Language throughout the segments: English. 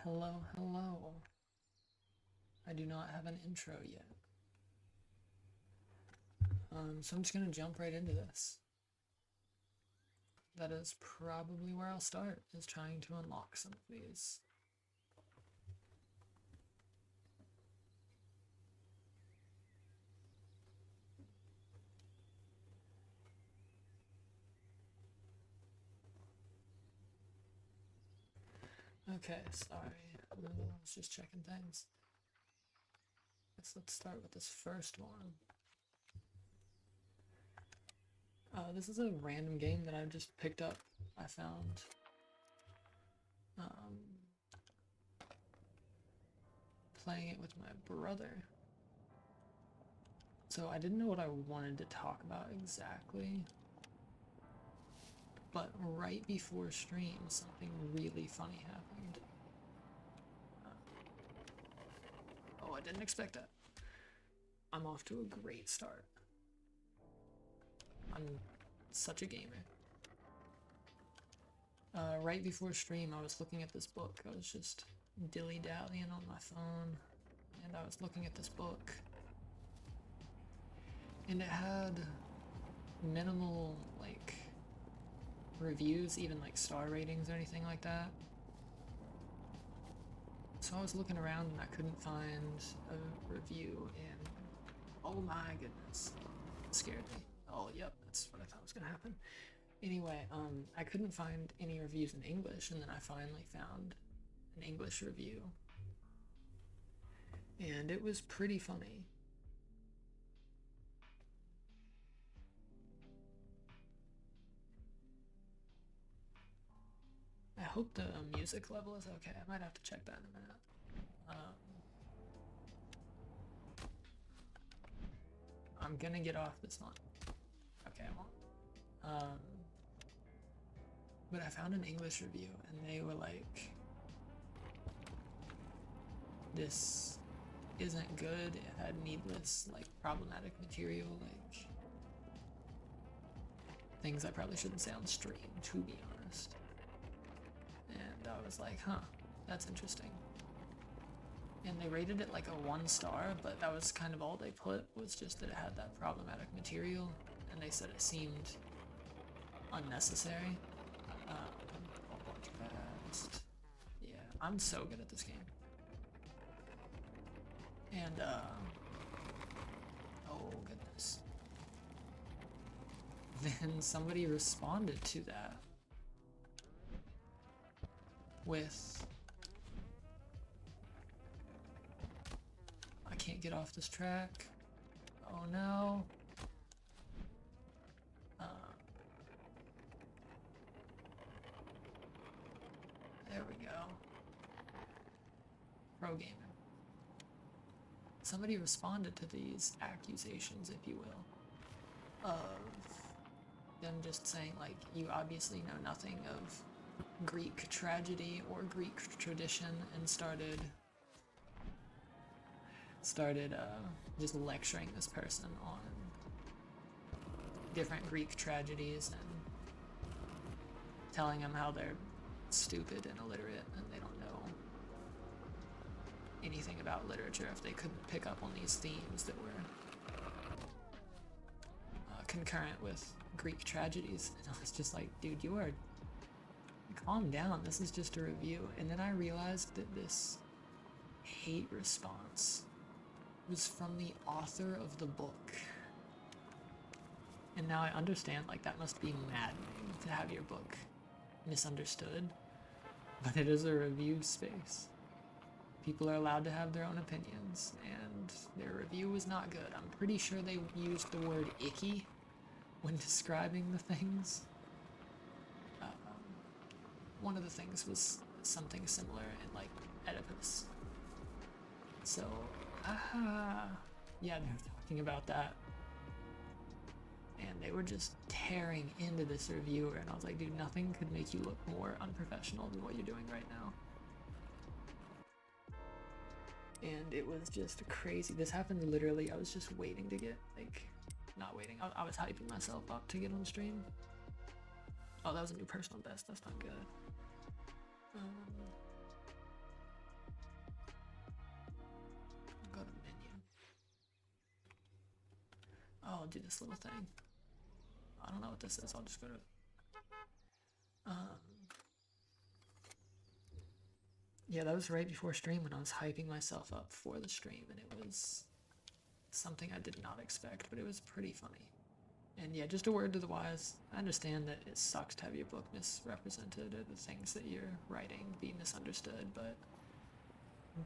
Hello, hello. I do not have an intro yet. So I'm just gonna jump right into this. That is probably where I'll start, is trying to unlock some of these. Okay, sorry. I was just checking things. Let's start with this first one. This is a random game that I just picked up. I found playing it with my brother. So I didn't know what I wanted to talk about exactly, but right before stream, something really funny happened. Oh, I didn't expect that. I'm off to a great start. I'm such a gamer. Right before stream, I was looking at this book. I was just dilly-dallying on my phone, and I was looking at this book, and it had minimal, like, reviews, even like star ratings or anything like that. So I was looking around and I couldn't find a review, and oh my goodness, it scared me. Oh, yep, that's what I thought was gonna happen. Anyway, I couldn't find any reviews in English, and then I finally found an English review, and it was pretty funny. I hope the music level is okay. I might have to check that in a minute. I'm gonna get off this one. Okay, I won't. But I found an English review, and they were like, this isn't good, it had needless, like, problematic material, like, things I probably shouldn't say on stream, to be honest. And I was like, huh, that's interesting. And they rated it like a 1 star, but that was kind of all they put, was just that it had that problematic material, and they said it seemed unnecessary. Yeah, I'm so good at this game. And, oh goodness. Then somebody responded to that with, I can't get off this track. Oh no. There we go. Pro gaming. Somebody responded to these accusations, if you will, of them just saying, like, you obviously know nothing of Greek tragedy or Greek tradition, and started just lecturing this person on different Greek tragedies and telling them how they're stupid and illiterate and they don't know anything about literature if they couldn't pick up on these themes that were concurrent with Greek tragedies. And I was just like, dude, you are, calm down, this is just a review. And then I realized that this hate response was from the author of the book. And now I understand, like, that must be maddening to have your book misunderstood, but it is a review space. People are allowed to have their own opinions, and their review was not good. I'm pretty sure they used the word icky when describing the things. One of the things was something similar in, like, Oedipus. So, yeah, they were talking about that. And they were just tearing into this reviewer, and I was like, dude, nothing could make you look more unprofessional than what you're doing right now. And it was just crazy. This happened literally, I was just waiting to get, like, not waiting, I was hyping myself up to get on stream. Oh, that was a new personal best, that's not good. I'll do this little thing. I don't know what this is. I'll just go to. Yeah, that was right before stream when I was hyping myself up for the stream, and it was something I did not expect, but it was pretty funny. And yeah, just a word to the wise. I understand that it sucks to have your book misrepresented or the things that you're writing be misunderstood, but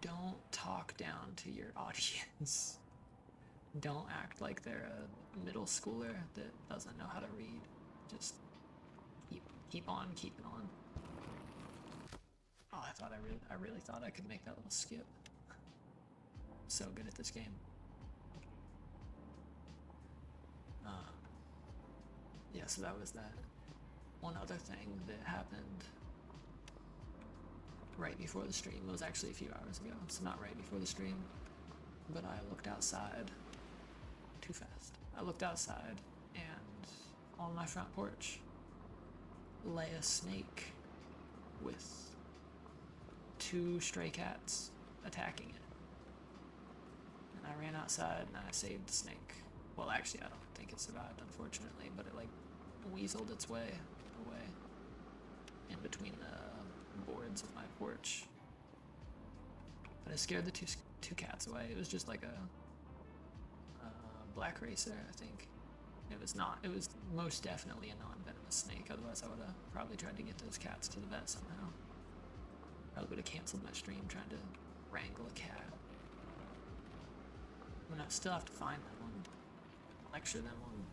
don't talk down to your audience. Don't act like they're a middle schooler that doesn't know how to read. Just keep on keeping on. Oh, I really thought I could make that little skip. So good at this game. Yeah, so that was that. One other thing that happened right before the stream, it was actually a few hours ago, so not right before the stream, but I looked outside too fast. I looked outside and on my front porch lay a snake with 2 stray cats attacking it. And I ran outside and I saved the snake. Well, actually, I don't think it survived, unfortunately, but it like weaseled its way away in between the boards of my porch. But I scared the two cats away. It was just like a black racer, I think. It was not. It was most definitely a non-venomous snake. Otherwise, I would have probably tried to get those cats to the vet somehow. Probably would have canceled my stream trying to wrangle a cat. I mean, I still have to find them and lecture them on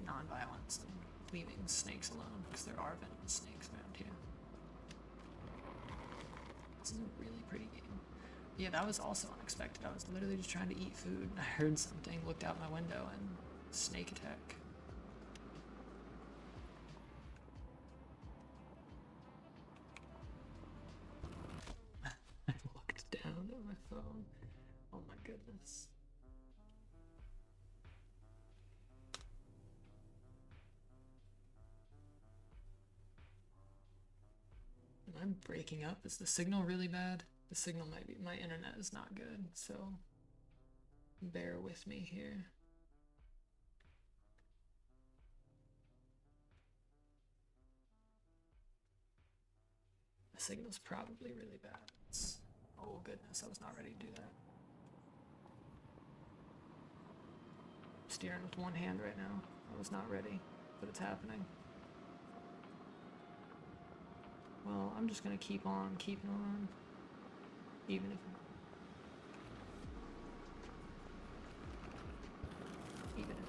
non-violence and leaving snakes alone, because there are venomous snakes around here. This is a really pretty game. Yeah, that was also unexpected. I was literally just trying to eat food and I heard something, looked out my window, and snake attack. I looked down at my phone. Oh my goodness. I'm breaking up. Is the signal really bad? The signal might be, my internet is not good, so bear with me here. The signal's probably really bad. Oh goodness, I was not ready to do that. I'm steering with one hand right now. I was not ready, but it's happening. Well, I'm just gonna keep on keeping on, even if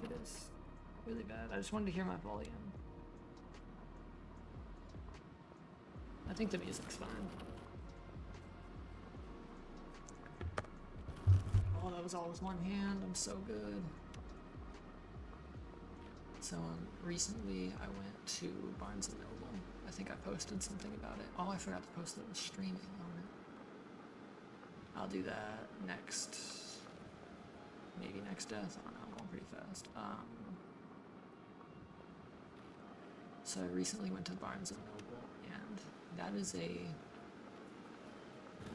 it is really bad. I just wanted to hear my volume. I think the music's fine. Oh, that was all with one hand. I'm so good. So recently I went to Barnes & Noble. I think I posted something about it. Oh, I forgot to post that it was streaming on it. I'll do that next, maybe next death. I don't know, I'm going pretty fast. So I recently went to Barnes & Noble, and that is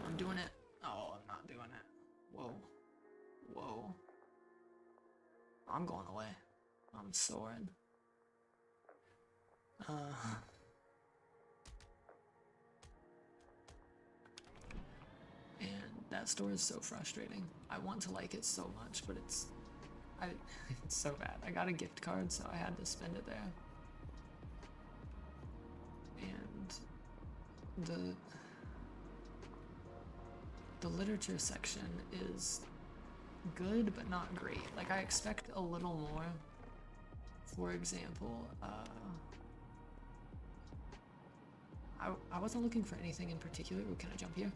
I'm doing it. Oh, I'm not doing it. Whoa. Whoa. I'm going away. I'm soaring. And that store is so frustrating. I want to like it so much, but it's so bad. I got a gift card, so I had to spend it there. And the literature section is good, but not great. Like, I expect a little more. For example, I wasn't looking for anything in particular. Ooh, can I jump here?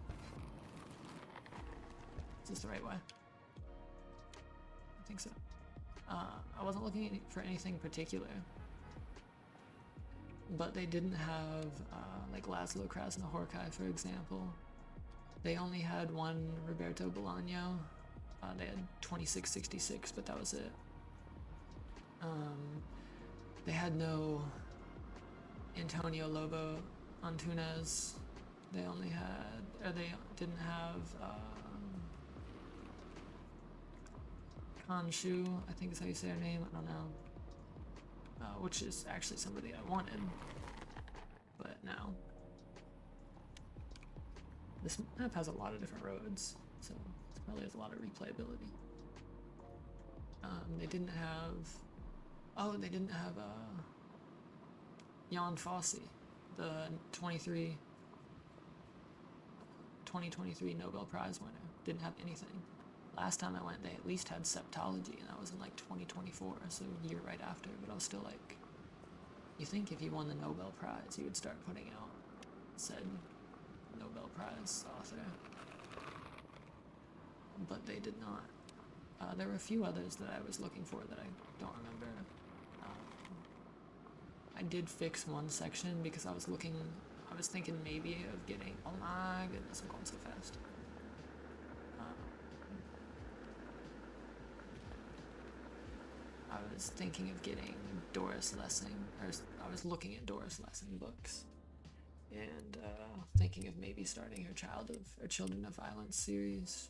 Is this the right way? I think so. I wasn't looking for anything particular, but they didn't have like Laszlo Krasznahorkai, for example. They only had one Roberto Bolaño. They had 2666, but that was it. They had no Antonio Lobo Antunes. They only had, or they didn't have, Hanshu, I think is how you say her name, I don't know. Which is actually somebody I wanted, but now. This map has a lot of different roads, so it probably has a lot of replayability. They didn't have... Oh, they didn't have Jan Fosse, the 2023 Nobel Prize winner. Didn't have anything. Last time I went, they at least had septology, and that was in like 2024, so a year right after, but I was still like, you think if you won the Nobel Prize, you would start putting out said Nobel Prize author. But they did not. There were a few others that I was looking for that I don't remember. I did fix one section because I was thinking maybe of getting, oh my goodness, I'm going so fast. I was thinking of getting Doris Lessing, or I was looking at Doris Lessing books, and thinking of maybe starting her Children of Violence series.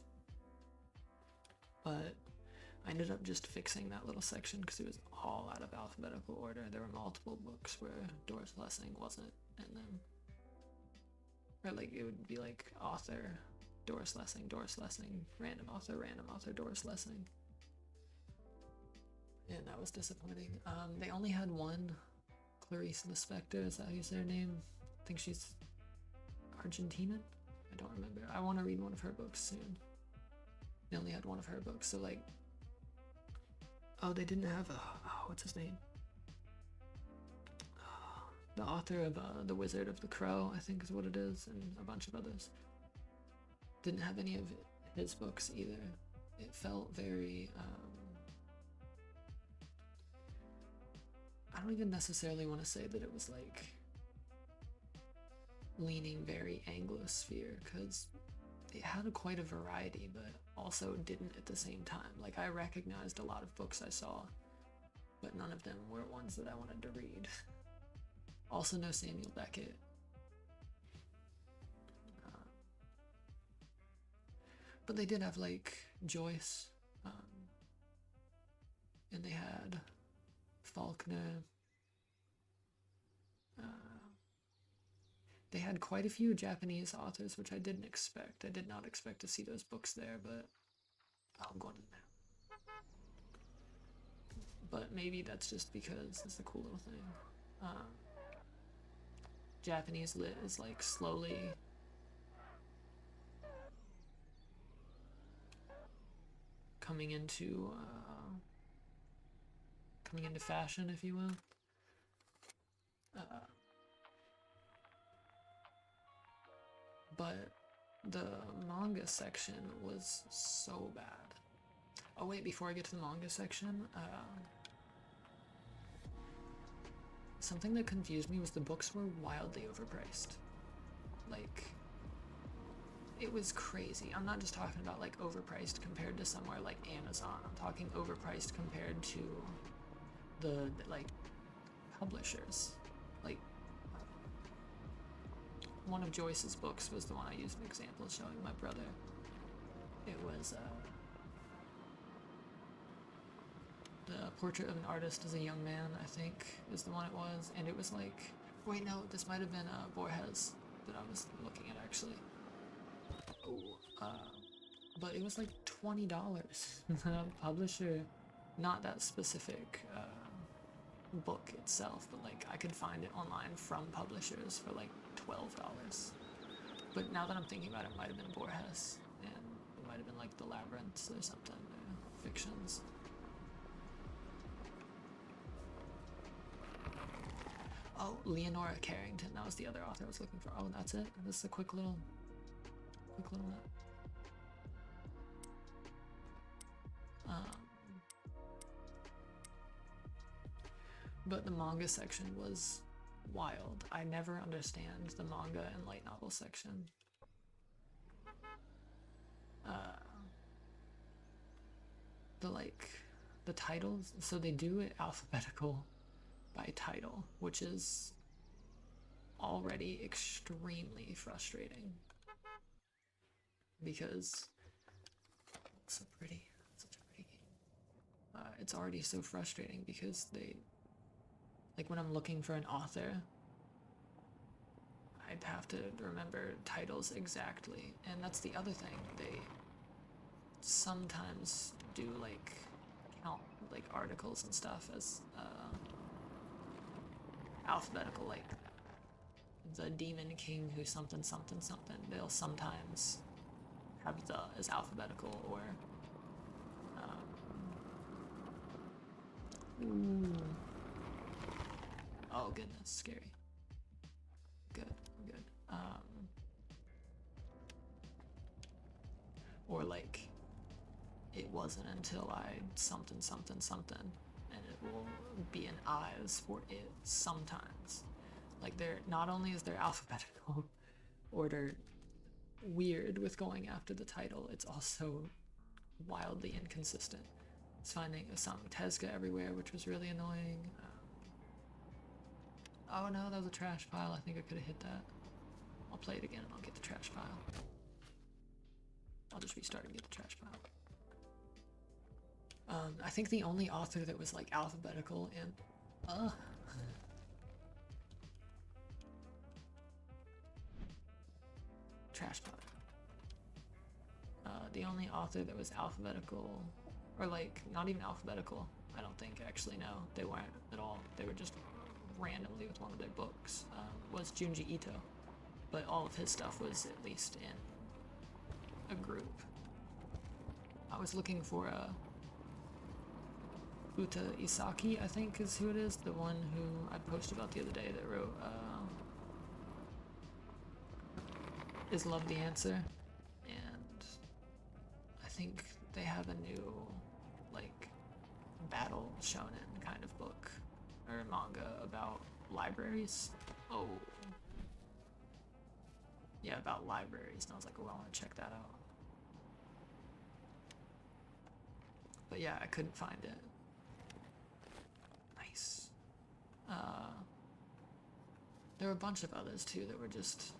But I ended up just fixing that little section because it was all out of alphabetical order. There were multiple books where Doris Lessing wasn't in them. Or like it would be like author, Doris Lessing, random author, Doris Lessing. And that was disappointing. They only had one, Clarice Lispector, is that how you say her name? I think she's Argentinian? I don't remember. I want to read one of her books soon. They only had one of her books, so like... Oh, they didn't have what's his name? The author of The Wizard of the Crow, I think is what it is, and a bunch of others. Didn't have any of his books either. It felt very... I don't even necessarily want to say that it was like leaning very Anglosphere, because it had quite a variety, but also didn't at the same time. Like I recognized a lot of books I saw, but none of them were ones that I wanted to read. Also no Samuel Beckett. But they did have like Joyce, and they had Faulkner. They had quite a few Japanese authors, which I didn't expect. I did not expect to see those books there, but I'm going in there. But maybe that's just because it's a cool little thing. Japanese lit is like slowly coming into fashion, if you will. But the manga section was so bad. Oh wait, before I get to the manga section, something that confused me was the books were wildly overpriced. Like, it was crazy. I'm not just talking about like overpriced compared to somewhere like Amazon. I'm talking overpriced compared to the like publishers. Like one of Joyce's books was the one I used an example showing my brother. It was The Portrait of an Artist as a Young Man, I think, is the one it was. And it was like, wait, no, this might have been Borges that I was looking at actually. But it was like $20. The publisher, not that specific book itself, but like I could find it online from publishers for like $12. But now that I'm thinking about it, it might have been Borges, and it might have been like The Labyrinths or something, or fictions. Oh, Leonora Carrington, that was the other author I was looking for. Oh, that's it? This is a quick little note. But the manga section was wild. I never understand the manga and light novel section. The titles, so they do it alphabetical by title, which is already extremely frustrating because it's so pretty. Such a pretty game. it's already so frustrating because they, like when I'm looking for an author, I'd have to remember titles exactly, and that's the other thing. They sometimes do like count like articles and stuff as alphabetical, like the Demon King who something something something. They'll sometimes have the as alphabetical, or oh goodness, scary. Good, good. Or like, it wasn't until I something something something, and it will be an I's for it sometimes. Like, they're not only is their alphabetical order weird with going after the title, it's also wildly inconsistent. It's finding a song Tezca everywhere, which was really annoying. Oh no, that was a trash pile. I think I could have hit that. I'll play it again and I'll get the trash pile. I'll just restart and get the trash pile. I think the only author that was like alphabetical and trash pile. The only author that was alphabetical, or like not even alphabetical, I don't think, actually, no, they weren't at all. They were just randomly with one of their books, was Junji Ito, but all of his stuff was at least in a group. I was looking for Uta Isaki, I think is who it is, the one who I posted about the other day that wrote Is Love the Answer? And I think they have a new like battle shonen kind of book or manga about libraries. Oh. Yeah, about libraries, and I was like, oh, I want to check that out. But yeah, I couldn't find it. Nice. There were a bunch of others too that were just,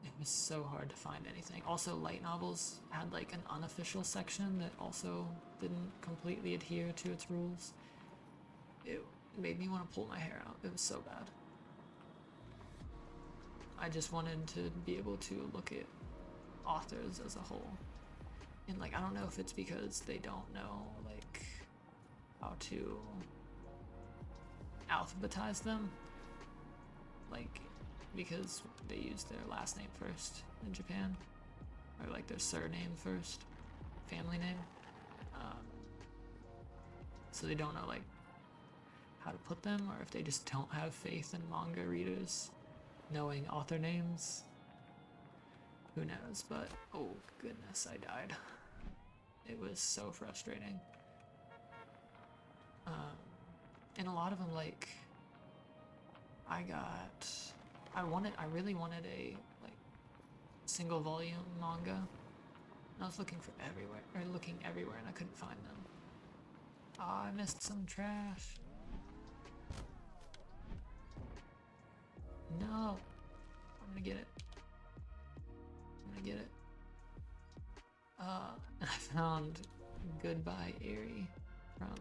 it was so hard to find anything. Also, light novels had like an unofficial section that also didn't completely adhere to its rules. It made me want to pull my hair out. It was so bad. I just wanted to be able to look at authors as a whole. And like, I don't know if it's because they don't know like how to alphabetize them, like because they use their last name first in Japan, or like their surname first, family name, so they don't know like how to put them, or if they just don't have faith in manga readers knowing author names. Who knows? But oh goodness, I died. It was so frustrating. And a lot of them, like, I really wanted a like single volume manga, and I was looking everywhere, and I couldn't find them. Oh, I missed some trash. No, I'm gonna get it. I found Goodbye Eri from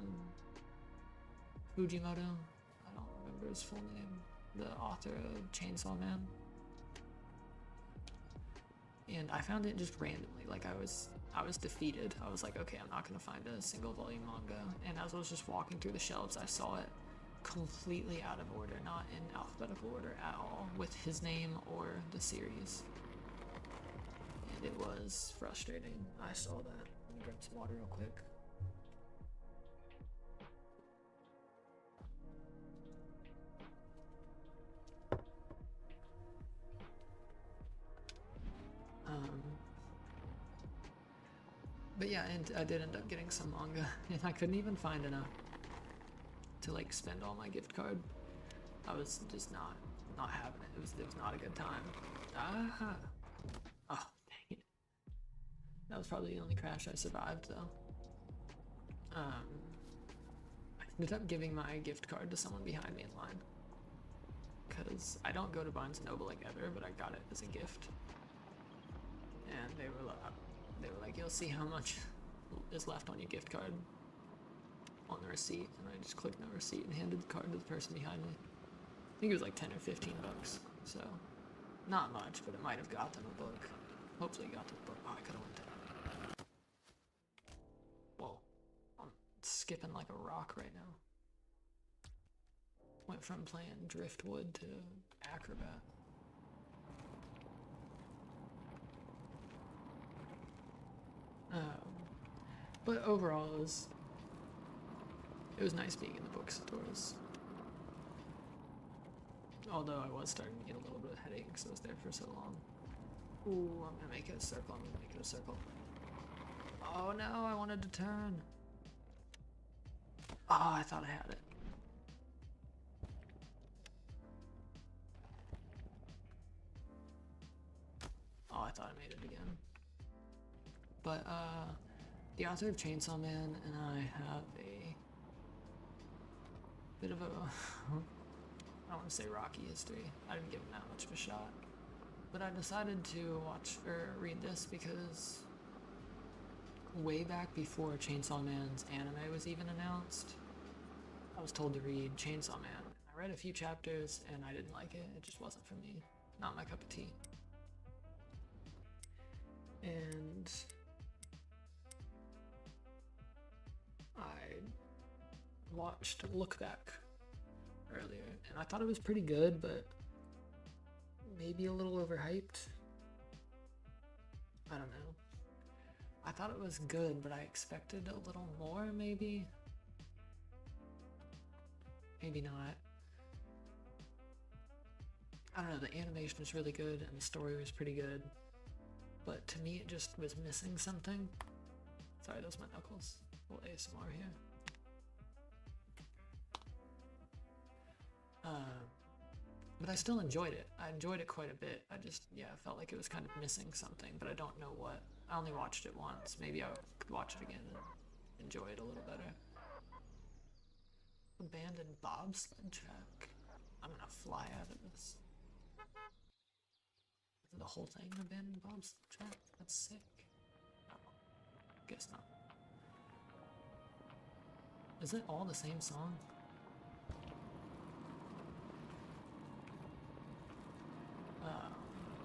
Fujimoto. I don't remember his full name. The author of Chainsaw Man. And I found it just randomly. Like, I was defeated. I was like, okay, I'm not gonna find a single volume manga. And as I was just walking through the shelves, I saw it completely out of order, not in alphabetical order at all, with his name or the series. And it was frustrating. I saw that. Let me grab some water real quick. But yeah, and I did end up getting some manga, and I couldn't even find enough to like spend all my gift card. I was just not having it. It was not a good time. Ah! Oh, dang it. That was probably the only crash I survived, though. I ended up giving my gift card to someone behind me in line, because I don't go to Barnes & Noble like ever, but I got it as a gift. And they were like, you'll see how much is left on your gift card. on the receipt, and I just clicked no receipt and handed the card to the person behind me. I think it was like 10 or 15 bucks, so not much, but it might have got them a book. Hopefully it got them a book. Oh, I could have went down. Whoa, I'm skipping like a rock right now. Went from playing Driftwood to Acrobat. But overall, it was nice being in the bookstores. Although I was starting to get a little bit of headache because I was there for so long. Ooh, I'm gonna make it a circle. I'm gonna make it a circle. Oh no, I wanted to turn. Oh, I thought I had it. Oh, I thought I made it again. But, the author of Chainsaw Man and I have a bit of a, I don't want to say rocky history. I didn't give him that much of a shot. But I decided to read this because way back before Chainsaw Man's anime was even announced, I was told to read Chainsaw Man. I read a few chapters and I didn't like it. It just wasn't for me. Not my cup of tea. And I watched Look Back earlier, and I thought it was pretty good, but maybe a little overhyped. I don't know. I thought it was good, but I expected a little more, maybe. Maybe not. I don't know, the animation was really good, and the story was pretty good. But to me, it just was missing something. Sorry, those are my knuckles. A little ASMR here. But I still enjoyed it. I enjoyed it quite a bit. I just, yeah, felt like it was kind of missing something, but I don't know what. I only watched it once. Maybe I could watch it again and enjoy it a little better. Abandoned bobsled track. I'm gonna fly out of this. The whole thing abandoned bobsled track? That's sick. Oh, guess not. Is it all the same song?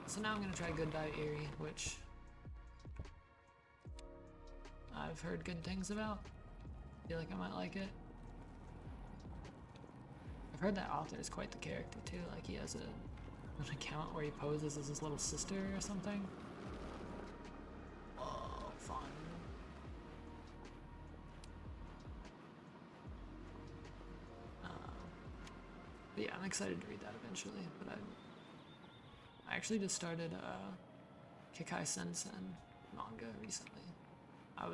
So now I'm gonna try Goodbye Eerie, which I've heard good things about. Feel like I might like it. I've heard that author is quite the character too. Like he has an account where he poses as his little sister or something. Oh, fun. But yeah, I'm excited to read that eventually. But I actually just started Kikai Sensen manga recently. I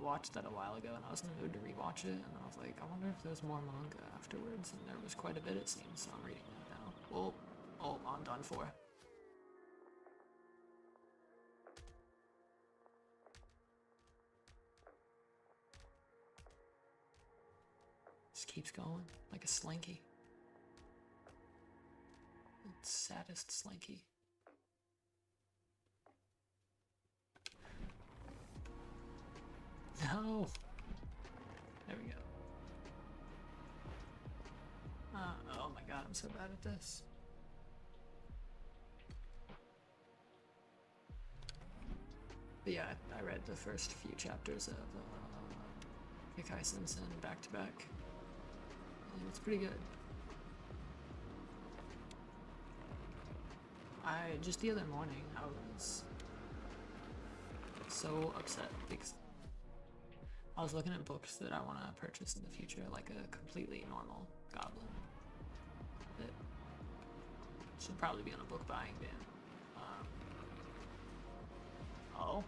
watched that a while ago and I was in the mood to rewatch it, and I was like, I wonder if there's more manga afterwards, and there was quite a bit, it seems, so I'm reading that now. Oh, I'm done for. Just keeps going like a slinky. It's saddest slinky. No! There we go. Oh my god, I'm so bad at this. But yeah, I read the first few chapters of Kikai Sensen back to back. And it's pretty good. Just the other morning, I was so upset because I was looking at books that I want to purchase in the future, like a completely normal Goblin that should probably be on a book buying ban. Oh,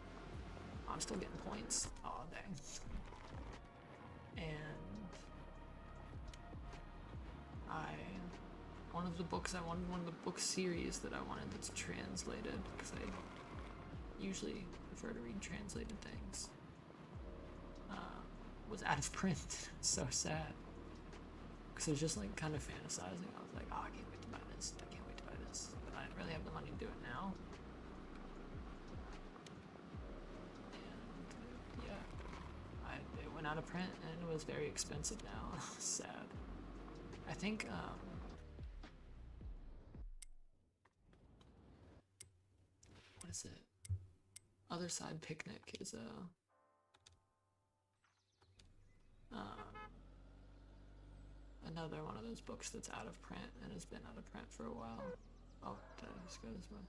I'm still getting points. Oh, dang. And one of the books I wanted, one of the book series that I wanted that's translated, because I usually prefer to read translated things, was out of print. It was so sad. Because I was just like kind of fantasizing. I was like, oh, I can't wait to buy this. I can't wait to buy this. But I didn't really have the money to do it now. And yeah, it went out of print and it was very expensive now. Sad. I think what is it? Other Side Picnic is a another one of those books that's out of print and has been out of print for a while. Oh, did I just go this way?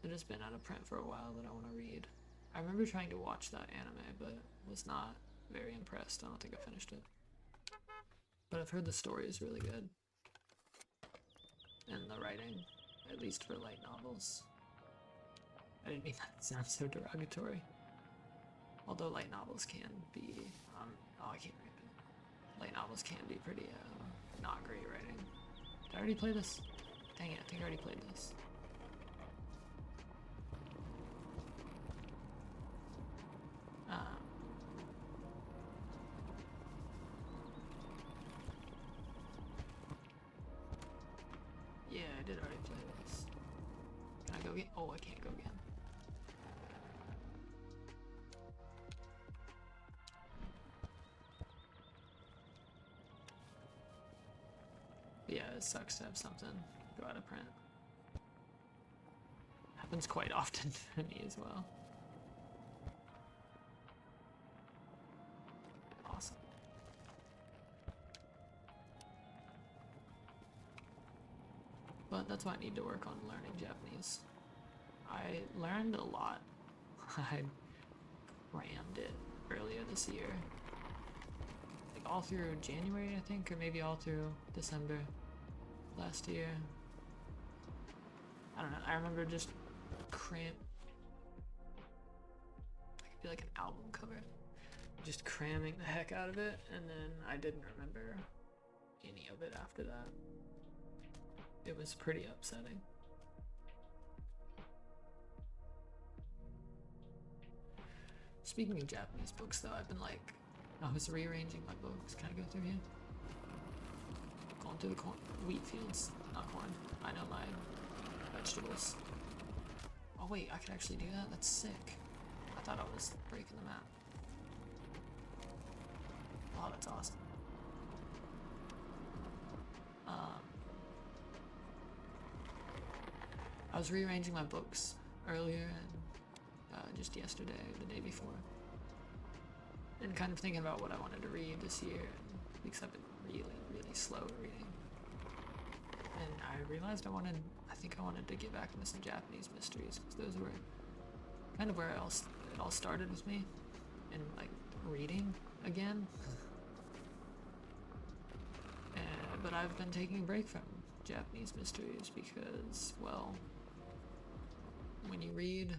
It has been out of print for a while that I want to read. I remember trying to watch that anime, but was not very impressed. I don't think I finished it. But I've heard the story is really good. And the writing, at least for light novels. I didn't mean that to sound so derogatory. Although light novels can be, oh, I can't read it. Light novels can be pretty, not great writing. Did I already play this? Dang it, I think I already played this. Yeah, I did already play this. Can I go again? Oh, I can't go again. But yeah, it sucks to have something go out of print. Happens quite often to me as well. Awesome. But that's why I need to work on learning Japanese. I learned a lot. I crammed it earlier this year. Like all through January, I think, or maybe all through December last year. I don't know, I remember just I could be like an album cover. Just cramming the heck out of it, and then I didn't remember any of it after that. It was pretty upsetting. Speaking of Japanese books though, I've been like, I was rearranging my books. Can I go through here? Going through the wheat fields, not corn. I know my vegetables. Oh wait, I could actually do that? That's sick. I thought I was breaking the map. Oh, that's awesome. I was rearranging my books earlier and just yesterday, the day before. And kind of thinking about what I wanted to read this year, because I've been really, really slow at reading. And I realized I think I wanted to get back into some Japanese mysteries, because those were kind of where it all started with me, and like reading again. But I've been taking a break from Japanese mysteries because, well, when you read,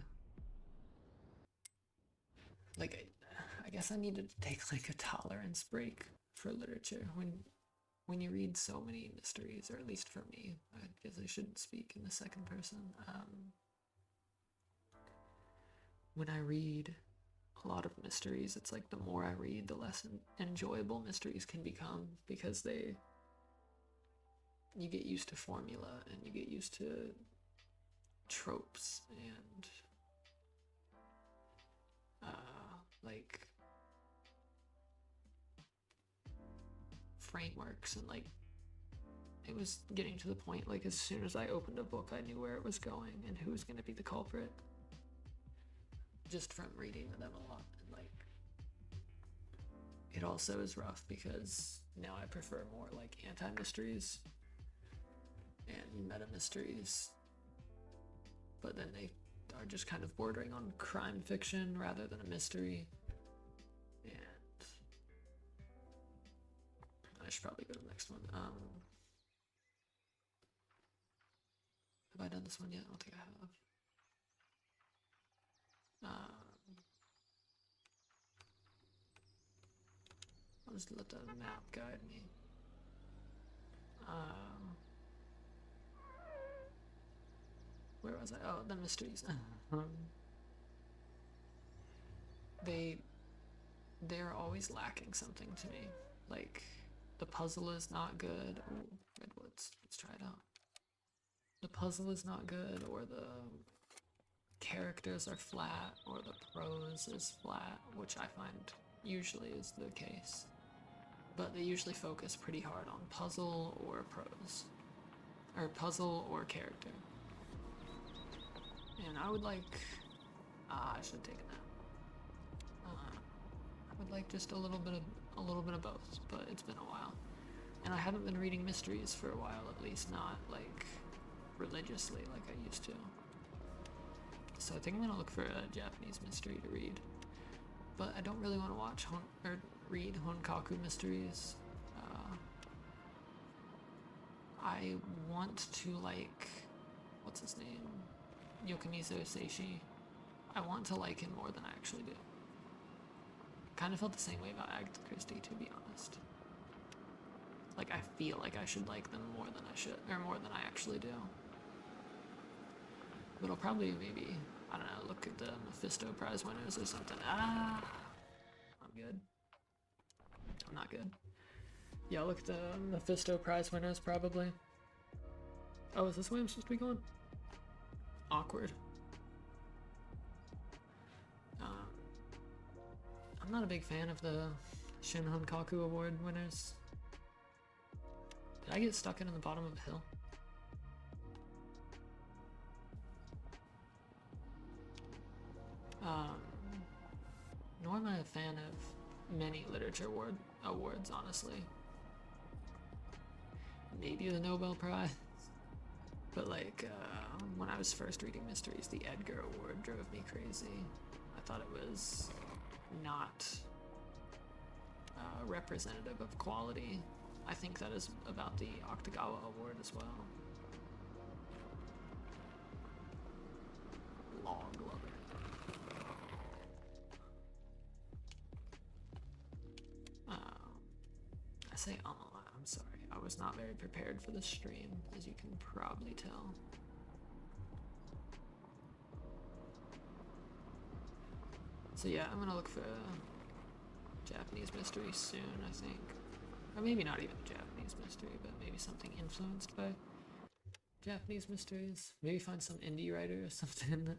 like, I guess I needed to take like a tolerance break for literature. When you read so many mysteries, or at least for me, I guess I shouldn't speak in the second person. When I read a lot of mysteries, it's like the more I read, the less enjoyable mysteries can become, because you get used to formula and you get used to tropes and like frameworks, and like it was getting to the point, like as soon as I opened a book I knew where it was going and who was going to be the culprit, just from reading them a lot. And like it also is rough because now I prefer more like anti-mysteries and meta mysteries, but then they are just kind of bordering on crime fiction rather than a mystery. And I should probably go to the next one. Have I done this one yet? I don't think I have. I'll just let the map guide me. Where was I? Oh, the mysteries. They're always lacking something to me. Like, the puzzle is not good. Ooh, redwoods. Let's try it out. The puzzle is not good, or the characters are flat, or the prose is flat, which I find usually is the case. But they usually focus pretty hard on puzzle or prose. Or puzzle or character. And I would like... I should have taken that. I would like just a little bit of both, but it's been a while. And I haven't been reading mysteries for a while, at least not like religiously like I used to. So I think I'm gonna look for a Japanese mystery to read. But I don't really want to watch or read Honkaku mysteries. I want to like, what's his name? Yokomizo Seishi. I want to like him more than I actually do. Kind of felt the same way about Agatha Christie, to be honest. Like, I feel like I should like them more than I should, or more than I actually do. But I'll probably maybe, I don't know, look at the Mephisto Prize winners or something. I'm good. I'm not good. Yeah, I'll look at the Mephisto Prize winners, probably. Oh, is this the way I'm supposed to be going? Awkward. I'm not a big fan of the Shun Honkaku Award winners. Did I get stuck in the bottom of a hill? Nor am I a fan of many literature awards, honestly. Maybe the Nobel Prize. But like, when I was first reading mysteries, the Edgar Award drove me crazy. I thought it was not representative of quality. I think that is about the Octagawa Award as well. Log lover. I say a lot, I'm sorry. I was not very prepared for this stream, as you can probably tell. So yeah, I'm gonna look for a Japanese mystery soon, I think. Or maybe not even a Japanese mystery, but maybe something influenced by Japanese mysteries. Maybe find some indie writer or something.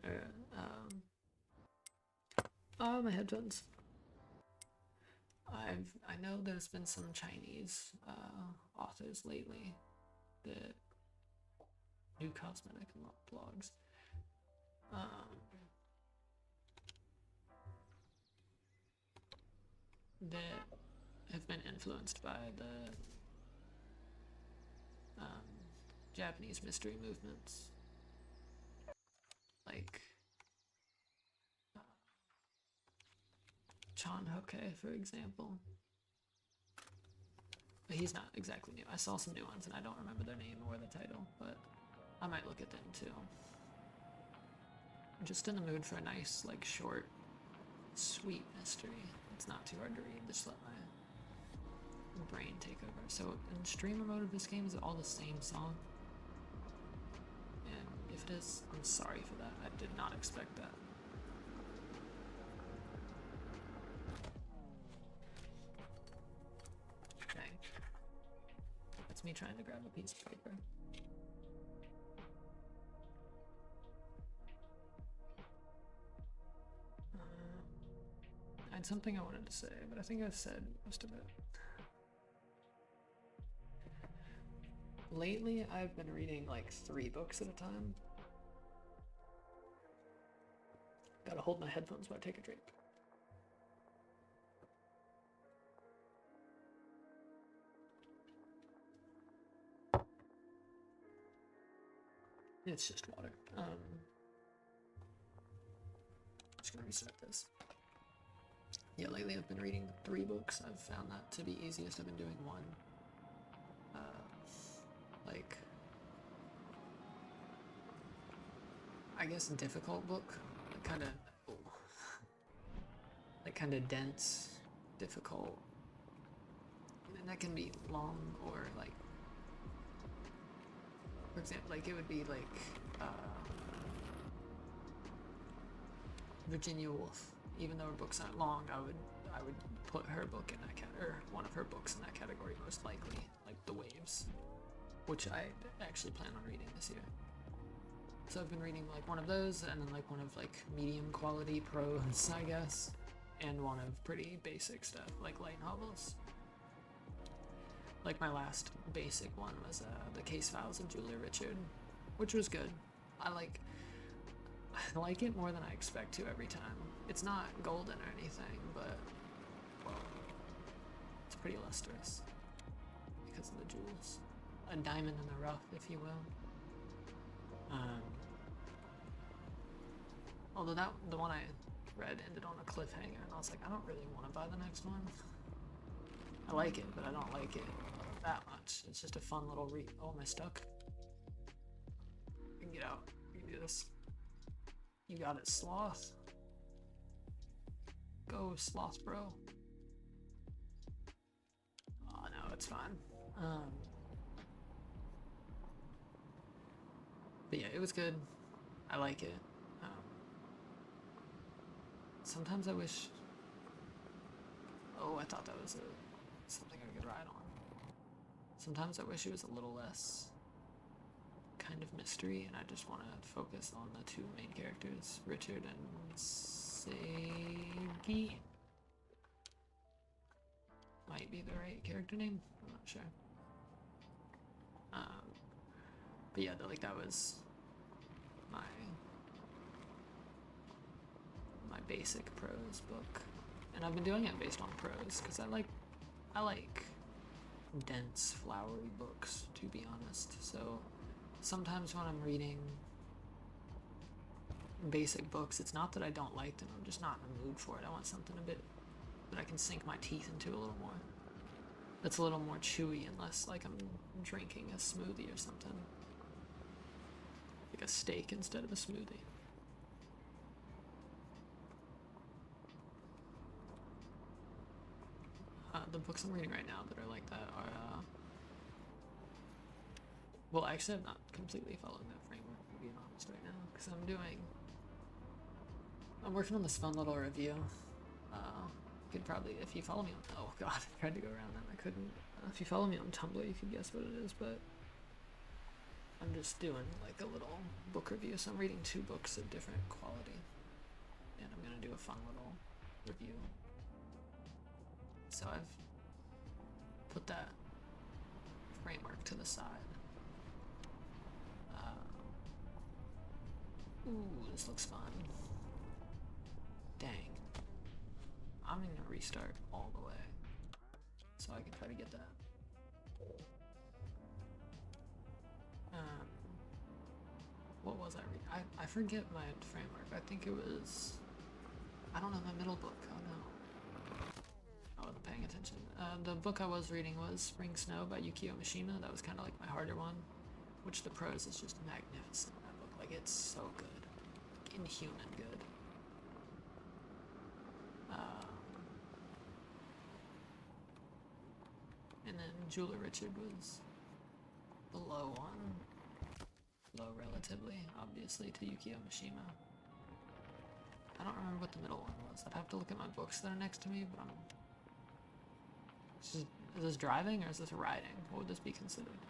Oh, my headphones. I know there's been some Chinese authors lately that new cosmetic blogs. That have been influenced by the Japanese mystery movements, like Chan Hoke, for example. But he's not exactly new. I saw some new ones and I don't remember their name or the title, but I might look at them too. I'm just in the mood for a nice, like, short, sweet mystery. It's not too hard to read, just let my brain take over. So in streamer mode of this game, is it all the same song? And if it is, I'm sorry for that. I did not expect that. Dang. That's me trying to grab a piece of paper. I had something I wanted to say, but I think I said most of it. Lately, I've been reading like 3 books at a time. Gotta hold my headphones while I take a drink. It's just water. Just gonna reset this. Yeah, lately I've been reading 3 books. I've found that to be easiest. I've been doing one. Like, I guess difficult book. Like kind of dense, difficult. And that can be long or like, for example, like it would be like Virginia Woolf. Even though her books aren't long, I would put her book in that or one of her books in that category most likely, like The Waves, which I actually plan on reading this year. So I've been reading like one of those, and then like one of like medium quality prose, I guess. and one of pretty basic stuff, like light novels. Like my last basic one was The Case Files of Julia Richard, which was good. I like it more than I expect to every time. It's not golden or anything, but well, it's pretty lustrous because of the jewels. A diamond in the rough, if you will. Although the one I read ended on a cliffhanger, and I was like, I don't really want to buy the next one. I like it, but I don't like it that much. It's just a fun little read. Oh, am I stuck? You can get out. You can do this. You got it, Sloth. Go, Sloth, bro. Oh, no, it's fine. But yeah, it was good. I like it. Sometimes I wish... Oh, I thought that was something I could ride on. Sometimes I wish it was a little less kind of mystery, and I just want to focus on the two main characters, Richard and Sagi. Might be the right character name, I'm not sure. But yeah, like that was my basic prose book, and I've been doing it based on prose because I like dense, flowery books, to be honest. So sometimes when I'm reading basic books, it's not that I don't like them, I'm just not in the mood for it. I want something a bit that I can sink my teeth into a little more. That's a little more chewy and less like I'm drinking a smoothie or something. Like a steak instead of a smoothie. The books I'm reading right now that are like that are, well, actually I'm not completely following that framework, to be honest, right now, because I'm working on this fun little review. You could probably, if you follow me on, oh god, I tried to go around that, I couldn't. If you follow me on Tumblr, you could guess what it is, but I'm just doing like a little book review, so I'm reading 2 books of different quality, and I'm gonna do a fun little review. So I've put that framework to the side. Ooh, this looks fun. Dang. I'm gonna restart all the way so I can try to get that. What was I reading? I forget my framework. I think it was, I don't know, my middle book. Oh no. I wasn't paying attention. The book I was reading was Spring Snow by Yukio Mishima. That was kind of like my harder one, which the prose is just magnificent in that book. Like, it's so good. Inhuman good. And then Julia Richard was the low one. Low relatively, obviously, to Yukio Mishima. I don't remember what the middle one was. I'd have to look at my books that are next to me, but is this driving or is this riding? What would this be considered?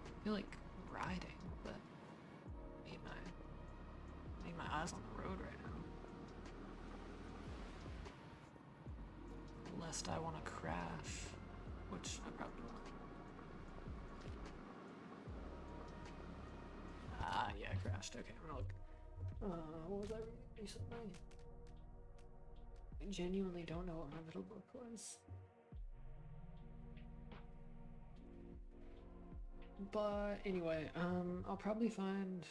I feel like riding, but I need my eyes on the road right now. Lest I want to crash, which I probably won't. Yeah, I crashed. Okay, I'm gonna look. What was I reading recently? I genuinely don't know what my middle book was. But anyway, I'll probably find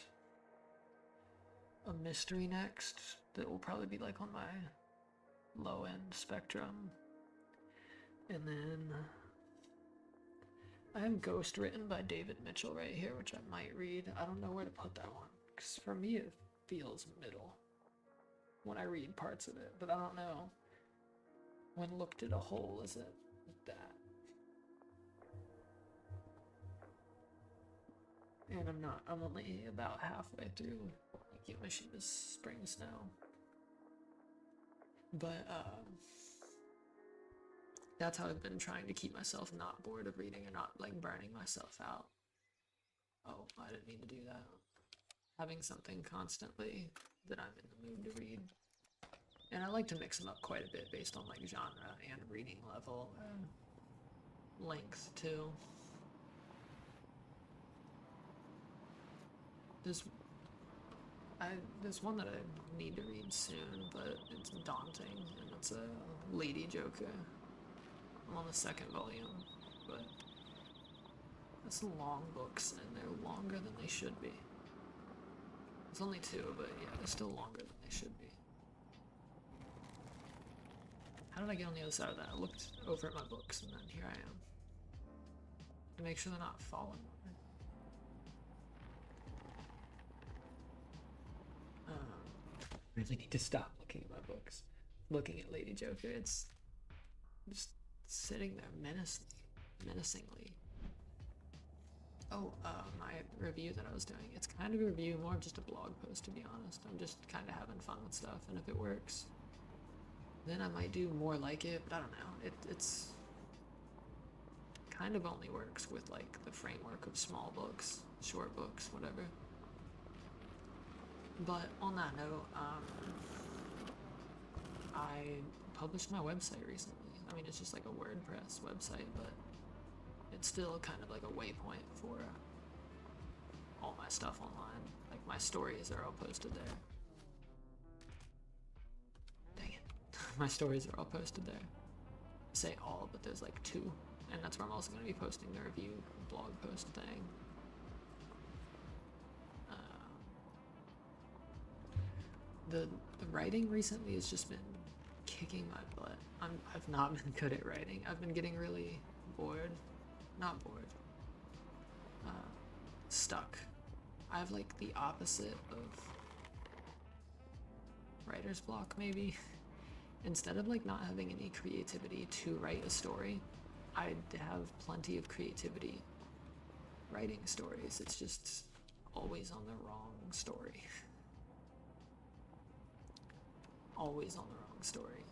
a mystery next that will probably be like on my low end spectrum. And then I have Ghost written by David Mitchell right here, which I might read. I don't know where to put that one, because for me it feels middle when I read parts of it, but I don't know. When looked at a whole, is it that? And I'm only about halfway through Yukio Mishima's Spring Snow. But, that's how I've been trying to keep myself not bored of reading and not, like, burning myself out. Oh, I didn't mean to do that. Having something constantly that I'm in the mood to read. And I like to mix them up quite a bit based on like genre and reading level and length too. There's one that I need to read soon, but it's daunting, and it's a Lady Joker. I'm on the second volume, but it's long books, and they're longer than they should be. It's only 2, but yeah, they're still longer than they should be. How did I get on the other side of that? I looked over at my books, and then here I am. To make sure they're not falling. Really need to stop looking at my books. Looking at Lady Joker, it's just sitting there menacingly. Oh, my review that I was doing, it's kind of a review, more just a blog post, to be honest. I'm just kind of having fun with stuff, and if it works, then I might do more like it, but I don't know. It's kind of only works with like the framework of small books, short books, whatever. But on that note, I published my website recently. I mean, it's just like a WordPress website, but it's still kind of like a waypoint for all my stuff online. Like my stories are all posted there. Dang it. My stories are all posted there. I say all, but there's like 2. And that's where I'm also going to be posting the review blog post thing. The writing recently has just been kicking my butt. I've not been good at writing. I've been getting really bored. Not bored. Stuck. I have like the opposite of writer's block, maybe. Instead of like not having any creativity to write a story, I have plenty of creativity writing stories. It's just always on the wrong story. Always on the wrong story.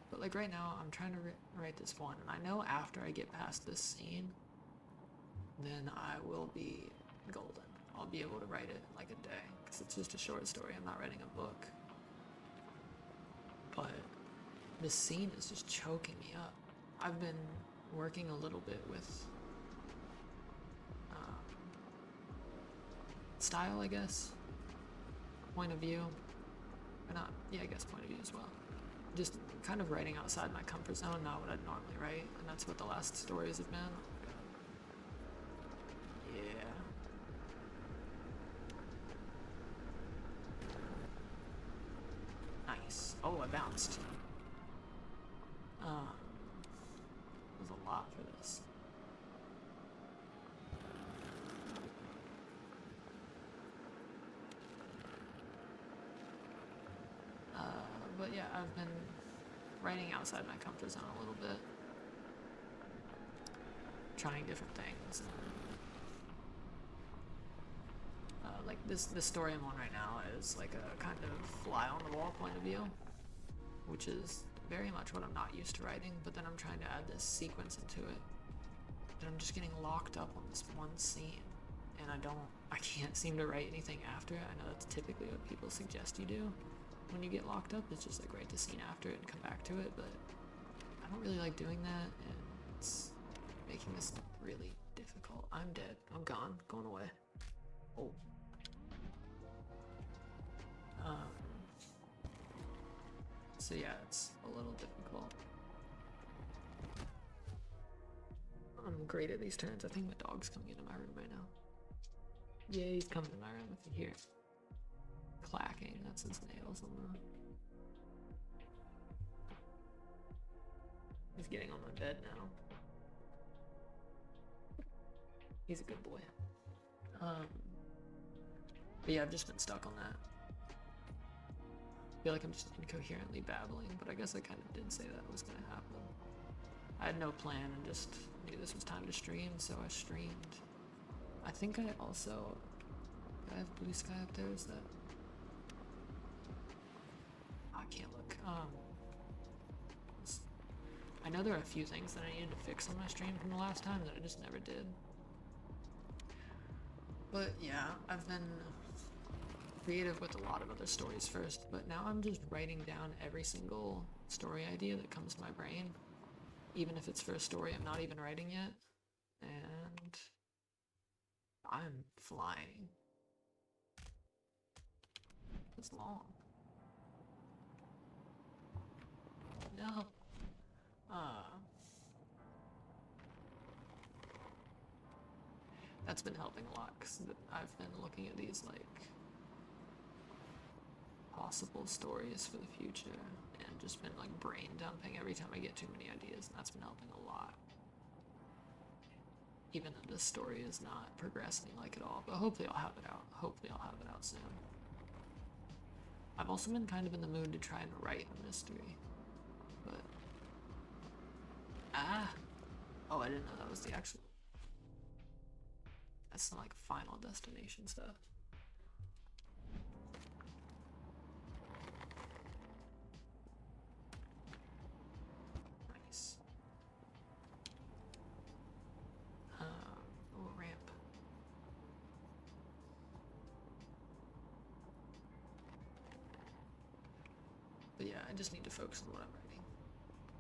But like right now, I'm trying to write this one, and I know after I get past this scene, then I will be golden. I'll be able to write it in like a day, because it's just a short story. I'm not writing a book. But this scene is just choking me up. I've been working a little bit with style, I guess. Point of view. Or not, yeah, I guess point of view as well. Just kind of writing outside my comfort zone, not what I'd normally write, and that's what the last stories have been. Yeah. Nice. Oh, I bounced. There's a lot for this. But yeah, I've been writing outside my comfort zone a little bit. Trying different things. Like this story I'm on right now is like a kind of fly on the wall point of view, which is very much what I'm not used to writing, but then I'm trying to add this sequence into it. And I'm just getting locked up on this one scene, and I can't seem to write anything after it. I know that's typically what people suggest you do when you get locked up. It's just like write the scene after it and come back to it, but I don't really like doing that, and it's making this really difficult. I'm dead. I'm gone. Going away. Oh. So yeah, it's a little difficult. I'm great at these turns. I think my dog's coming into my room right now. Yeah, he's coming to my room. If you hear it clacking, that's his nails on the... He's getting on my bed now. He's a good boy. But yeah, I've just been stuck on that. I feel like I'm just incoherently babbling, but I guess I kind of did say that was going to happen. I had no plan and just knew this was time to stream, so I streamed. I think I also... Do I have blue sky up there? Is that... I can't look. I know there are a few things that I needed to fix on my stream from the last time that I just never did. But yeah, I've been creative with a lot of other stories first, but now I'm just writing down every single story idea that comes to my brain, even if it's for a story I'm not even writing yet, and I'm flying. It's long. No. That's been helping a lot, because I've been looking at these, like, possible stories for the future, and just been, like, brain dumping every time I get too many ideas, and that's been helping a lot. Even though this story is not progressing, like, at all, but hopefully I'll have it out. Hopefully I'll have it out soon. I've also been kind of in the mood to try and write a mystery, but... Oh, I didn't know that was the actual... That's some, like, Final Destination stuff. Nice. Oh, ramp. But yeah, I just need to focus on what I'm writing.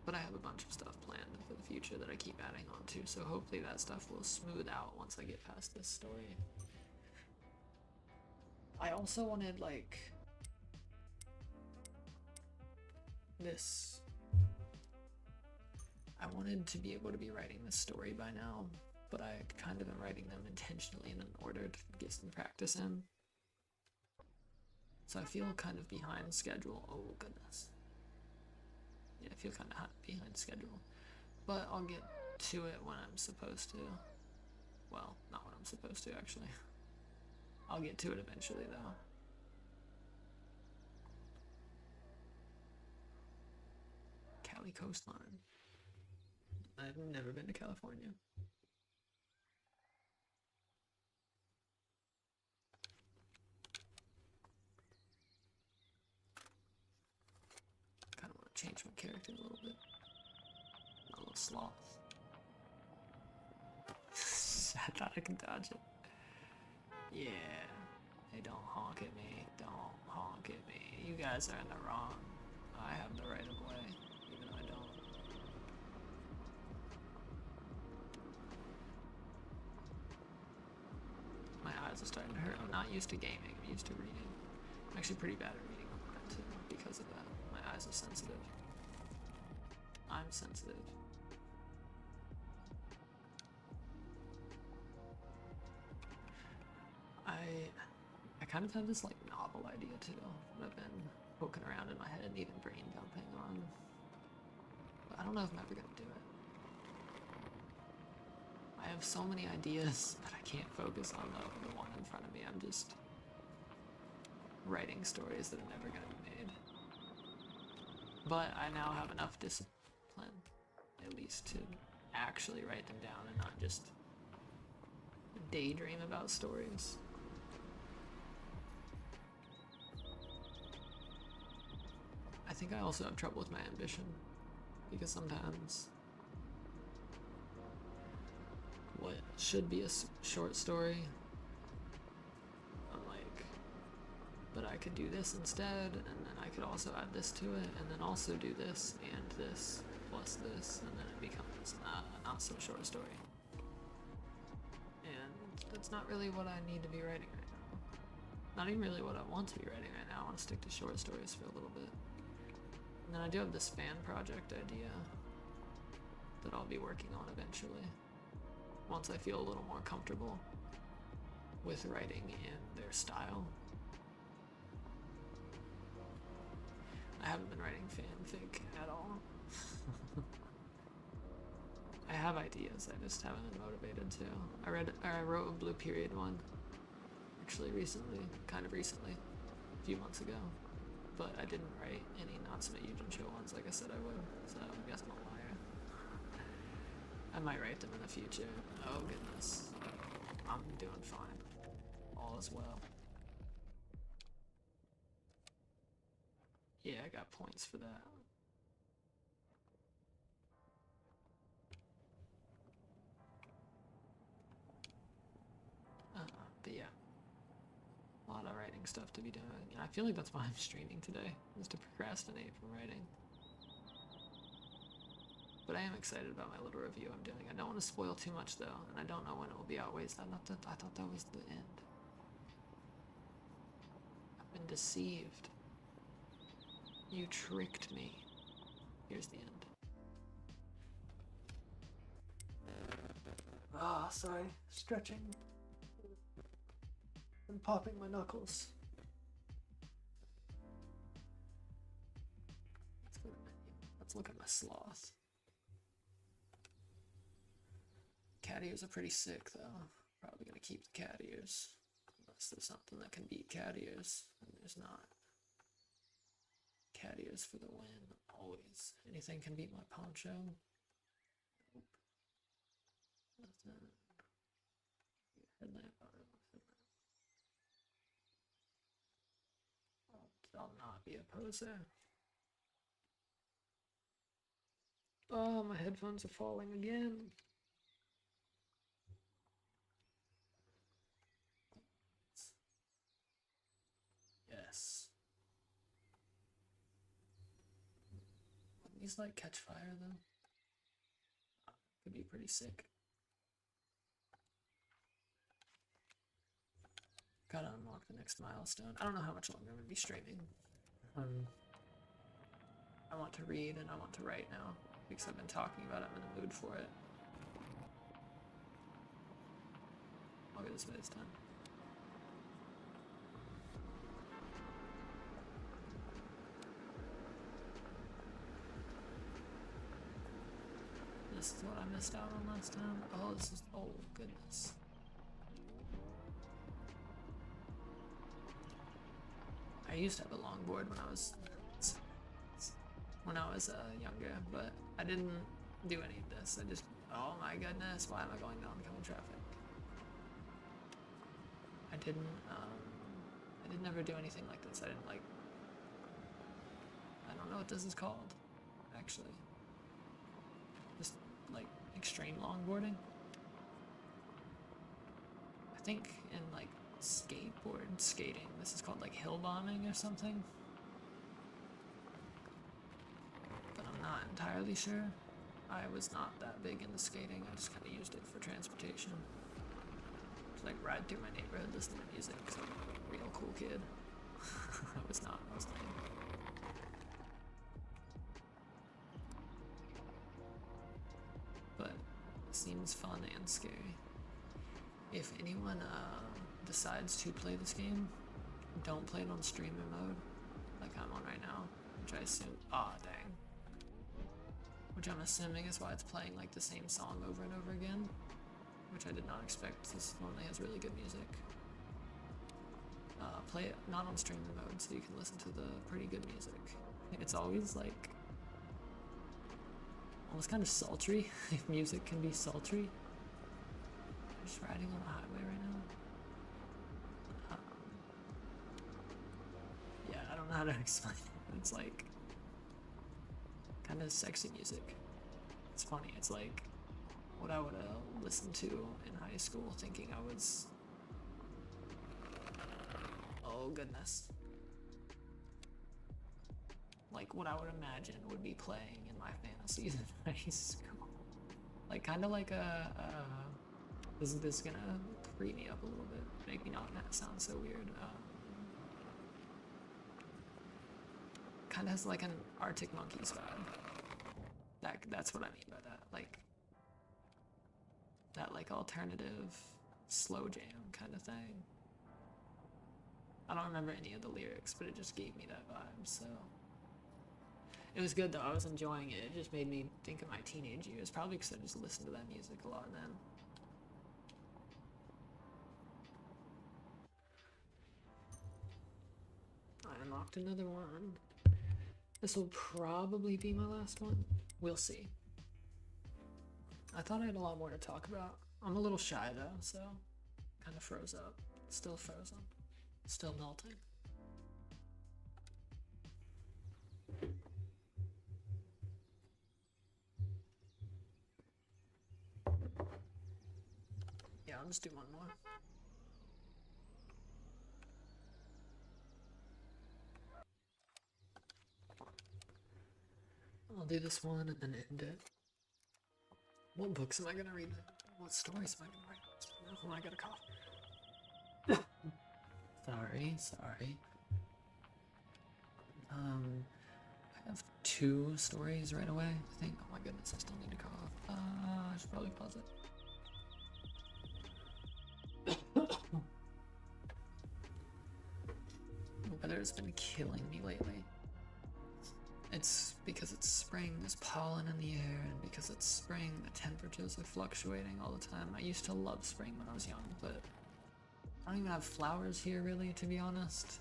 But I have a bunch of stuff planned for the future that I keep adding on to, so hopefully that stuff will smooth out once I get past this story. I also wanted, like, this. I wanted to be able to be writing this story by now, but I kind of am writing them intentionally in order to get some practice in. So I feel kind of behind schedule. Oh, goodness. Yeah, I feel kind of behind schedule. But I'll get to it when I'm supposed to. Well, not when I'm supposed to, actually. I'll get to it eventually, though. Cali coastline. I've never been to California. Kind of want to change my character a little bit. A little sloth. I thought I could dodge it. Yeah. Hey, don't honk at me. Don't honk at me. You guys are in the wrong. I have the right of way, even though I don't. My eyes are starting to hurt. I'm not used to gaming. I'm used to reading. I'm actually pretty bad at reading too because of that. My eyes are sensitive. I'm sensitive. I kind of have this, like, novel idea too that I've been poking around in my head and even brain dumping on, but I don't know if I'm ever gonna do it. I have so many ideas, but I can't focus on the one in front of me. I'm just writing stories that are never gonna be made. But I now have enough discipline, at least, to actually write them down and not just daydream about stories. I think I also have trouble with my ambition, because sometimes what should be a short story, I'm like, but I could do this instead, and then I could also add this to it, and then also do this, and this, plus this, and then it becomes a not so short story. And that's not really what I need to be writing right now. Not even really what I want to be writing right now. I want to stick to short stories for a little bit. And then I do have this fan project idea that I'll be working on eventually, once I feel a little more comfortable with writing in their style. I haven't been writing fanfic at all. I have ideas, I just haven't been motivated to. I wrote a Blue Period one, actually recently, kind of recently, a few months ago. But I didn't write any Natsume Yujincho ones like I said I would, so I guess I'm a liar. I might write them in the future. Oh goodness. I'm doing fine. All is well. Yeah, I got points for that. But yeah. A lot of writing interesting stuff to be doing. I feel like that's why I'm streaming today, is to procrastinate from writing. But I am excited about my little review I'm doing. I don't want to spoil too much though, and I don't know when it will be out. Wait, I thought that was the end. I've been deceived. You tricked me. Here's the end. Ah, sorry. Stretching. And popping my knuckles. Let's look at my sloth. Cat ears are pretty sick though. Probably gonna keep the cat ears. Unless there's something that can beat cat ears. And there's not. Cat ears for the win, always. Anything can beat my poncho. Nope. Nothing. Headlamp. I'll not be a poser. Oh, my headphones are falling again. Yes. These like catch fire though. Could be pretty sick. Gotta unlock the next milestone. I don't know how much longer I'm gonna be streaming. I want to read and I want to write now because I've been talking about it. I'm in the mood for it. I'll get this way this time. This is what I missed out on last time. Oh, this is, oh goodness. I used to have a longboard when I was younger, but I didn't do any of this. I just, oh my goodness, why am I going down oncoming traffic? I didn't ever do anything like this. I don't know what this is called, actually. Just like extreme longboarding. I think in like skateboard skating, this is called like hill bombing or something. But I'm not entirely sure. I was not that big into skating. I just kind of used it for transportation. Just like ride through my neighborhood listening to music because I'm a real cool kid. I was not. I was lame. But it seems fun and scary. If anyone decides to play this game, don't play it on streamer mode, like I'm on right now, which I assume, dang. Which I'm assuming is why it's playing like the same song over and over again, which I did not expect. This normally has really good music. Play it not on streamer mode so you can listen to the pretty good music. It's always like almost kind of sultry, if music can be sultry. I'm just riding on a highway right now. Yeah, I don't know how to explain it. It's like kind of sexy music. It's funny. It's like what I would listen to in high school, thinking I was. Oh goodness. Like what I would imagine would be playing in my fantasies in high school. Like kind of like this is gonna creep me up a little bit, make me not sound so weird. Kind of has like an Arctic Monkeys vibe. That's what I mean by that. Like that like alternative slow jam kind of thing. I don't remember any of the lyrics, but it just gave me that vibe, so. It was good though, I was enjoying it. It just made me think of my teenage years, probably because I just listened to that music a lot then. I unlocked another one. This will probably be my last one. We'll see. I thought I had a lot more to talk about. I'm a little shy though, so kind of froze up. Still frozen. Still melting. Yeah, I'll just do one more. I'll do this one and then end it. What books am I gonna read? What stories am I gonna write? Oh, I got a cough. Sorry. I have 2 stories right away, I think. Oh my goodness, I still need to cough. I should probably pause it. The weather's been killing me lately. It's because it's spring, there's pollen in the air, and because it's spring, the temperatures are fluctuating all the time. I used to love spring when I was young, but I don't even have flowers here really, to be honest.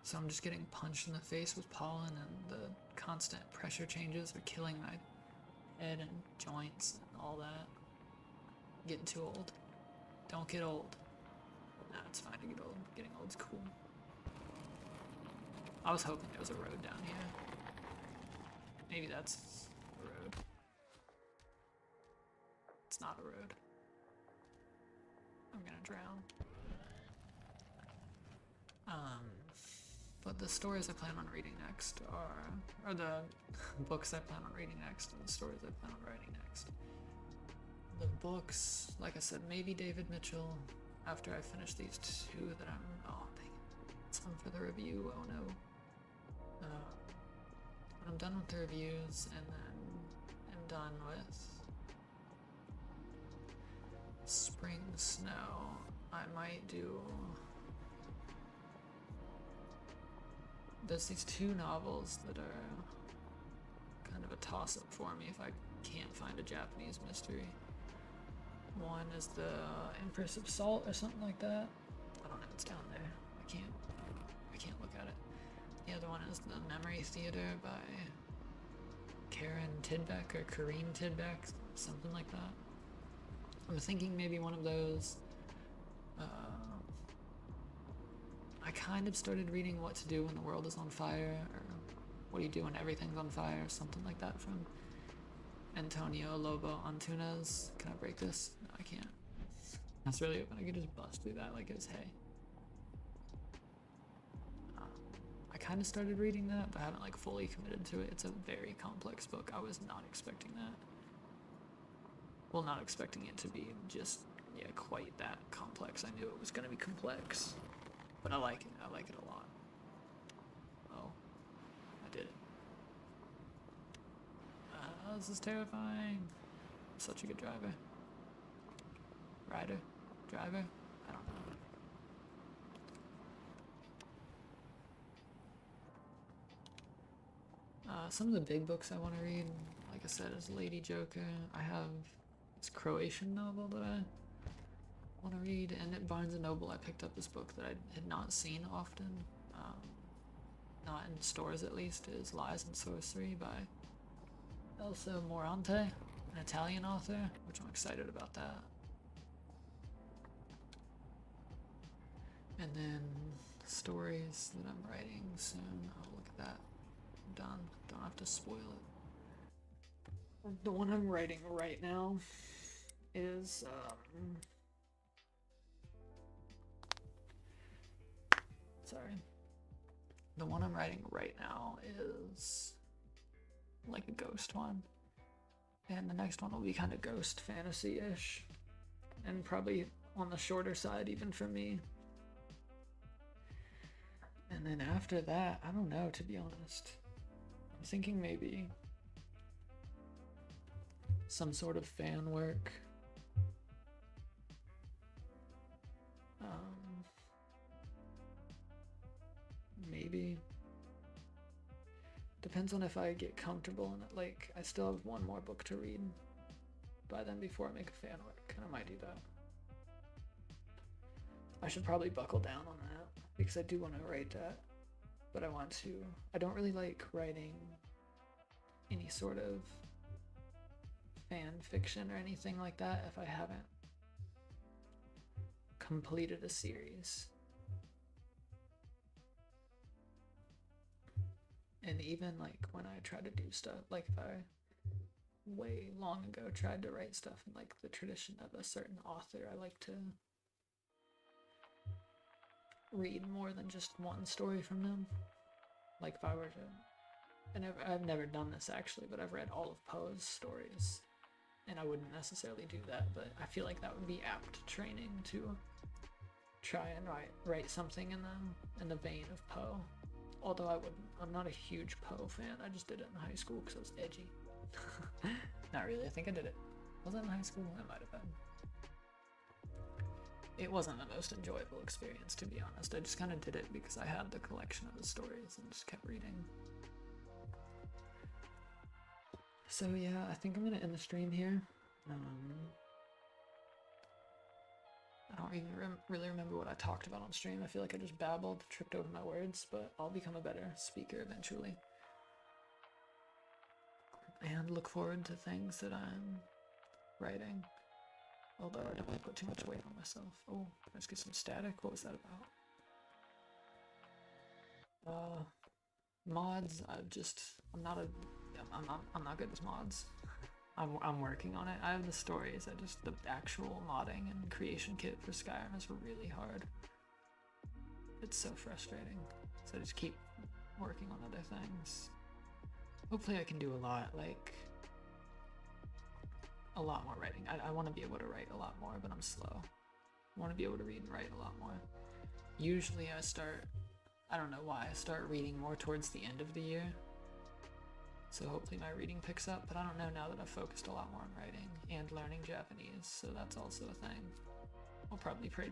So I'm just getting punched in the face with pollen, and the constant pressure changes are killing my head and joints and all that. Getting too old. Don't get old. Nah, it's fine to get old. Getting old's cool. I was hoping there was a road down here. Maybe that's a road. It's not a road. I'm gonna drown. But the stories I plan on reading next are the books I plan on reading next and the stories I plan on writing next. The books, like I said, maybe David Mitchell after I finish these 2 that oh dang it. It's on for the review, oh no. When I'm done with the reviews and then I'm done with Spring Snow, I might do... There's these 2 novels that are kind of a toss-up for me if I can't find a Japanese mystery. One is the Empress of Salt or something like that. I don't know, it's down there. I can't look at it. The other one is The Memory Theater by Karen Tidbeck or Kareen Tidbeck, something like that. I'm thinking maybe one of those. I kind of started reading What to Do When the World is on Fire, or What Do You Do When Everything's on Fire, something like that from Antonio Lobo Antunes. Can I break this? No, I can't. That's really open. I could just bust through that like it was hay. I kind of started reading that, but I haven't like fully committed to it. It's a very complex book. I was not expecting that. Well, not expecting it to be just, yeah, quite that complex. I knew it was going to be complex. But I like it. I like it a lot. Oh, I did it. This is terrifying. I'm such a good driver. Rider? Driver? I don't know. Some of the big books I want to read, like I said, is Lady Joker. I have this Croatian novel that I want to read, and at Barnes & Noble I picked up this book that I had not seen often, not in stores at least, is Lies and Sorcery by Elsa Morante, an Italian author, which I'm excited about that. And then stories that I'm writing soon. Oh, look at that. I'm done. Don't have to spoil it. The one I'm writing right now is the one I'm writing right now is like a ghost one, and the next one will be kind of ghost fantasy-ish, and probably on the shorter side even for me. And then after that, I don't know, to be honest. I'm thinking maybe some sort of fan work. Maybe. Depends on if I get comfortable in it. Like, I still have 1 more book to read by then before I make a fan work, and I might do that. I should probably buckle down on that, because I do want to write that, but I don't really like writing any sort of fan fiction or anything like that if I haven't completed a series. And even like when I try to do stuff, like if I way long ago tried to write stuff in like the tradition of a certain author, I like to read more than just 1 story from them. Like if I were to And I've never done this actually, but I've read all of Poe's stories. And I wouldn't necessarily do that, but I feel like that would be apt training to try and write something in the vein of Poe. Although I'm not a huge Poe fan. I just did it in high school because I was edgy. Not really. I think I did it. Was it in high school? It might have been. It wasn't the most enjoyable experience, to be honest. I just kind of did it because I had the collection of the stories and just kept reading. So yeah, I think I'm gonna end the stream here. I don't even really remember what I talked about on stream. I feel like I just babbled, tripped over my words, but I'll become a better speaker eventually. And look forward to things that I'm writing. Although I don't want to put too much weight on myself. Oh, let's get some static. What was that about? Mods. I'm not good with mods. I'm working on it. I have the stories. The actual modding and creation kit for Skyrim is really hard. It's so frustrating. So I just keep working on other things. Hopefully I can do a lot more writing. I want to be able to write a lot more, but I'm slow. I want to be able to read and write a lot more. Usually I don't know why, I start reading more towards the end of the year. So hopefully my reading picks up, but I don't know now that I've focused a lot more on writing and learning Japanese, so that's also a thing. I'll probably I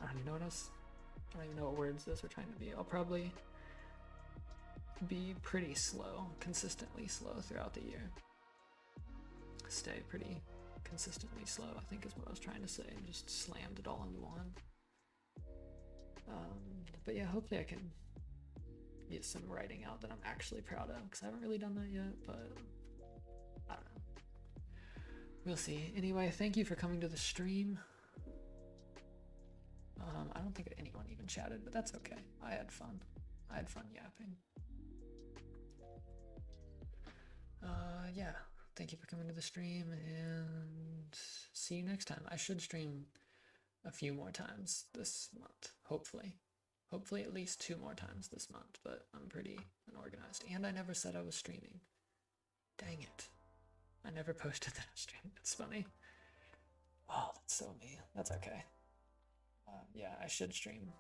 don't even know what words those are trying to be. I'll probably be pretty slow, consistently slow throughout the year. Stay pretty consistently slow, I think is what I was trying to say. Just slammed it all into one. But yeah, hopefully I can get some writing out that I'm actually proud of, because I haven't really done that yet, but I don't know. We'll see. Anyway, thank you for coming to the stream. I don't think anyone even chatted, but that's okay. I had fun. I had fun yapping. Yeah, thank you for coming to the stream, and see you next time. I should stream a few more times this month, hopefully. Hopefully at least 2 more times this month, but I'm pretty unorganized. And I never said I was streaming. Dang it. I never posted that I was streaming. That's funny. Oh, that's so me. That's okay. Yeah, I should stream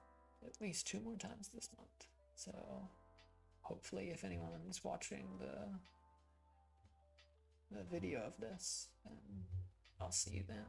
at least 2 more times this month. So hopefully if anyone's watching the video of this, then I'll see you then.